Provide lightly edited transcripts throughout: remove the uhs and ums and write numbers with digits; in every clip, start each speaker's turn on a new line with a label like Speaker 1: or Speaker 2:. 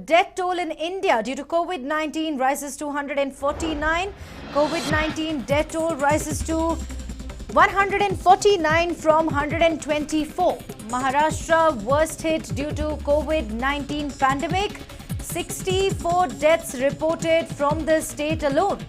Speaker 1: death toll in India due to COVID-19 rises to 149. COVID-19 death toll rises to 149 from 124. Maharashtra worst hit due to COVID-19 pandemic. 64 deaths reported from the state alone.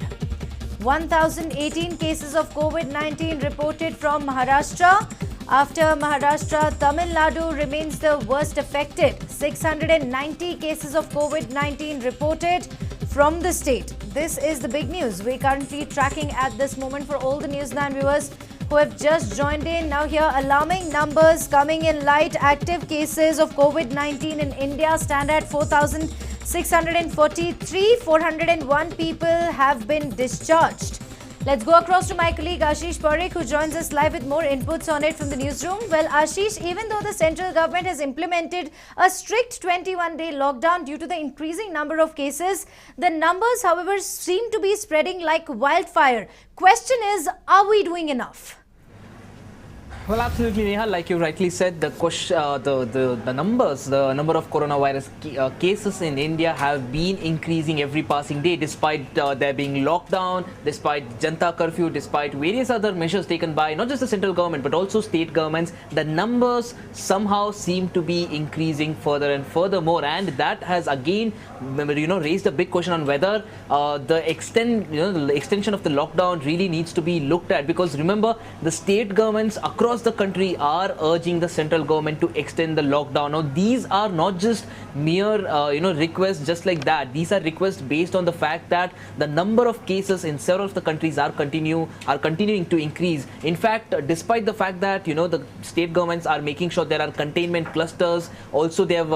Speaker 1: 1,018 cases of COVID-19 reported from Maharashtra. After Maharashtra, Tamil Nadu remains the worst affected. 690 cases of COVID-19 reported from the state. This is the big news we're currently tracking at this moment for all the Newsline viewers who have just joined in. Now here, alarming numbers coming in light. Active cases of COVID-19 in India stand at 4,643. 401 people have been discharged. Let's go across to my colleague Ashish Parikh, who joins us live with more inputs on it from the newsroom. Well, Ashish, even though the central government has implemented a strict 21-day lockdown due to the increasing number of cases, the numbers, however, seem to be spreading like wildfire. Question is, are we doing enough?
Speaker 2: Well, absolutely, Neha. Like you rightly said, the number of coronavirus cases in India have been increasing every passing day, despite there being lockdown, despite Janta curfew, despite various other measures taken by not just the central government but also state governments. The numbers somehow seem to be increasing further and furthermore, and that has again, raised a big question on whether the extension of the lockdown really needs to be looked at. Because remember, the state governments across the country are urging the central government to extend the lockdown. Now, these are not just mere requests just like that. These are requests based on the fact that the number of cases in several of the countries are continuing to increase. In fact, despite the fact that the state governments are making sure there are containment clusters, also they have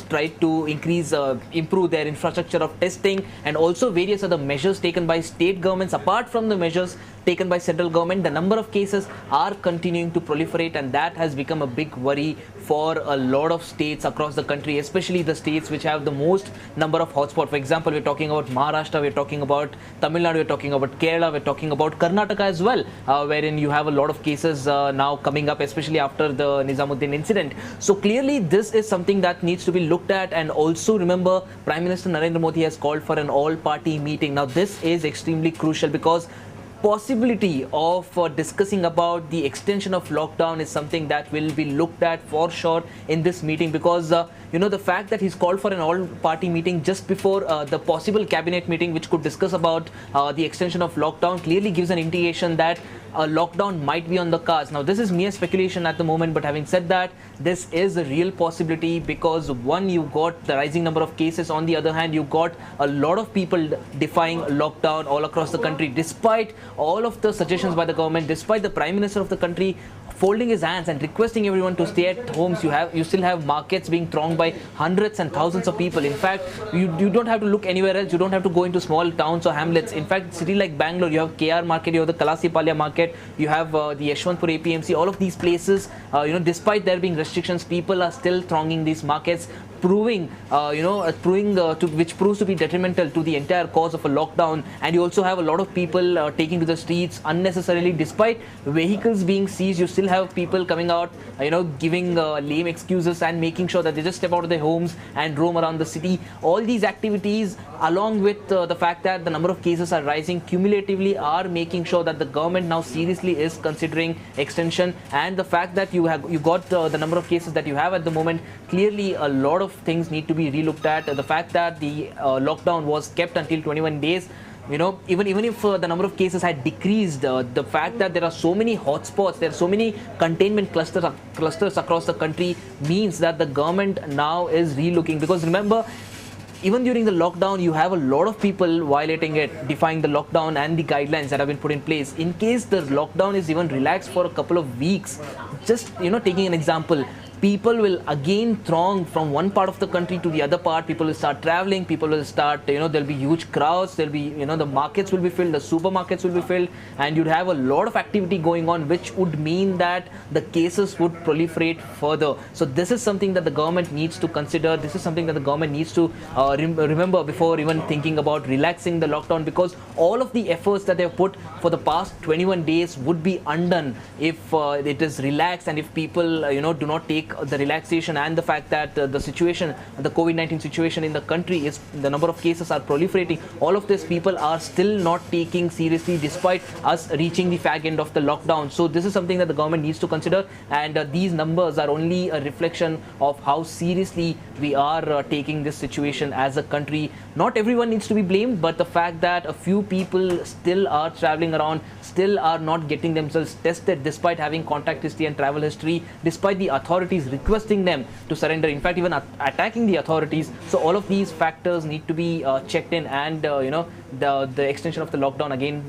Speaker 2: tried to improve their infrastructure of testing, and also various other measures taken by state governments apart from the measures taken by central government. The number of cases are continuing to proliferate, and that has become a big worry for a lot of states across the country, especially the states which have the most number of hotspots. For example, we're talking about Maharashtra, we're talking about Tamil Nadu, we're talking about Kerala, we're talking about Karnataka as well, wherein you have a lot of cases now coming up, especially after the Nizamuddin incident. So clearly this is something that needs to be looked at. And also remember, Prime Minister Narendra Modi has called for an all-party meeting. Now this is extremely crucial, because possibility of discussing about the extension of lockdown is something that will be looked at for sure in this meeting, because the fact that he's called for an all-party meeting just before the possible cabinet meeting which could discuss about the extension of lockdown clearly gives an indication that a lockdown might be on the cards. Now, this is mere speculation at the moment, but having said that, this is a real possibility, because one, you got the rising number of cases. On the other hand, you got a lot of people defying lockdown all across the country, despite all of the suggestions by the government, despite the Prime Minister of the country folding his hands and requesting everyone to stay at homes. You still have markets being thronged by hundreds and thousands of people. In fact, you don't have to look anywhere else. You don't have to go into small towns or hamlets. In fact, city like Bengaluru, you have KR market, you have the Kalasipalya market, you have the Yeshwantpur APMC. All of these places, despite there being restrictions, people are still thronging these markets, which proves to be detrimental to the entire cause of a lockdown. And you also have a lot of people taking to the streets unnecessarily, despite vehicles being seized. You still have people coming out, giving lame excuses and making sure that they just step out of their homes and roam around the city. All these activities, along with the fact that the number of cases are rising cumulatively, are making sure that the government now seriously is considering extension. And the fact that you got the number of cases that you have at the moment, clearly a lot of things need to be relooked at. The fact that the lockdown was kept until 21 days, even if the number of cases had decreased, the fact that there are so many hotspots, there are so many containment clusters across the country, means that the government now is relooking. Because remember, even during the lockdown, you have a lot of people violating it, defying the lockdown and the guidelines that have been put in place. In case the lockdown is even relaxed for a couple of weeks, just taking an example, people will again throng from one part of the country to the other part. People will start traveling. People will start, there'll be huge crowds. There'll be, the markets will be filled. The supermarkets will be filled. And you'd have a lot of activity going on, which would mean that the cases would proliferate further. So this is something that the government needs to consider. This is something that the government needs to remember before even thinking about relaxing the lockdown, because all of the efforts that they've put for the past 21 days would be undone if it is relaxed and if people, do not take the relaxation and the fact that the situation, the COVID-19 situation in the country is, the number of cases are proliferating. All of this people are still not taking seriously despite us reaching the fag end of the lockdown. So this is something that the government needs to consider, and these numbers are only a reflection of how seriously we are taking this situation as a country. Not everyone needs to be blamed, but the fact that a few people still are traveling around, still are not getting themselves tested despite having contact history and travel history, despite the authorities requesting them to surrender, in fact even attacking the authorities. So all of these factors need to be checked in, and the extension of the lockdown again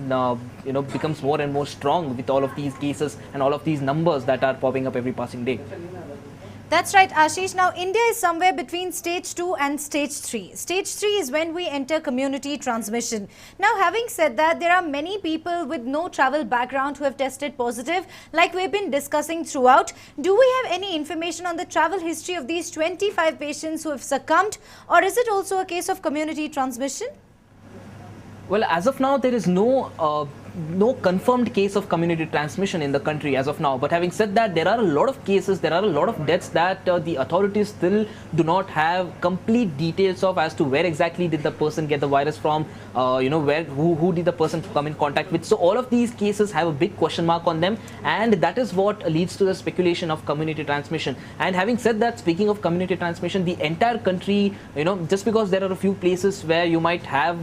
Speaker 2: becomes more and more strong with all of these cases and all of these numbers that are popping up every passing day.
Speaker 1: That's right, Ashish. Now, India is somewhere between stage 2 and stage 3. Stage 3 is when we enter community transmission. Now, having said that, there are many people with no travel background who have tested positive, like we've been discussing throughout. Do we have any information on the travel history of these 25 patients who have succumbed, or is it also a case of community transmission?
Speaker 2: Well, as of now, there is no confirmed case of community transmission in the country as of now. But having said that, there are a lot of cases, there are a lot of deaths that the authorities still do not have complete details of as to where exactly did the person get the virus from, who did the person come in contact with. So all of these cases have a big question mark on them, and that is what leads to the speculation of community transmission. And having said that, speaking of community transmission, the entire country, just because there are a few places where you might have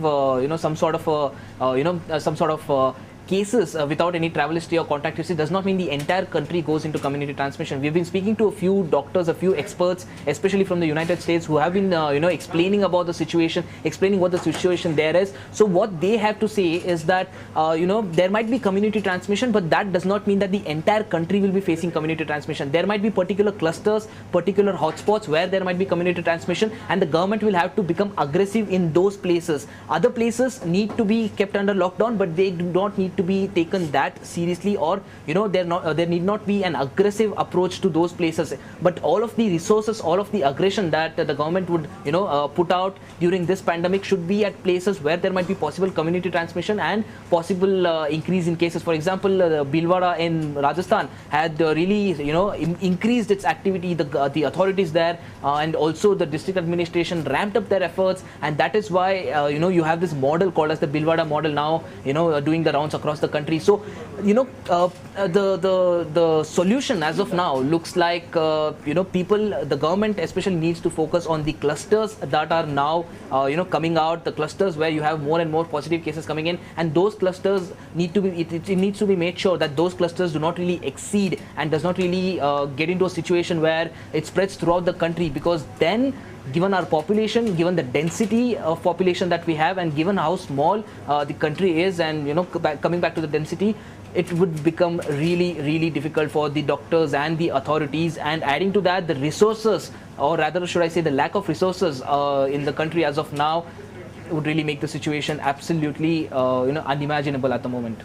Speaker 2: some sort of cases without any travel history or contact history, does not mean the entire country goes into community transmission. We've been speaking to a few doctors, a few experts, especially from the United States, who have been explaining about the situation, explaining what the situation there is. So what they have to say is that there might be community transmission, but that does not mean that the entire country will be facing community transmission. There might be particular clusters, particular hotspots where there might be community transmission, and the government will have to become aggressive in those places. Other places need to be kept under lockdown, but they do not need to be taken that seriously, or there need not be an aggressive approach to those places. But all of the resources, all of the aggression that the government would put out during this pandemic should be at places where there might be possible community transmission and possible increase in cases. For example, Bhilwara in Rajasthan had really increased its activity. The authorities there and also the district administration ramped up their efforts, and that is why you have this model called as the Bhilwara model now doing the rounds across the country. So the solution as of now looks like the government especially needs to focus on the clusters that are now coming out, the clusters where you have more and more positive cases coming in, and those clusters need to be it needs to be made sure that those clusters do not really exceed and does not really get into a situation where it spreads throughout the country, because then, given our population, given the density of population that we have, and given how small the country is, and coming back to the density, it would become really, really difficult for the doctors and the authorities. And adding to that, the resources, or rather should I say the lack of resources in the country as of now, would really make the situation absolutely unimaginable at the moment.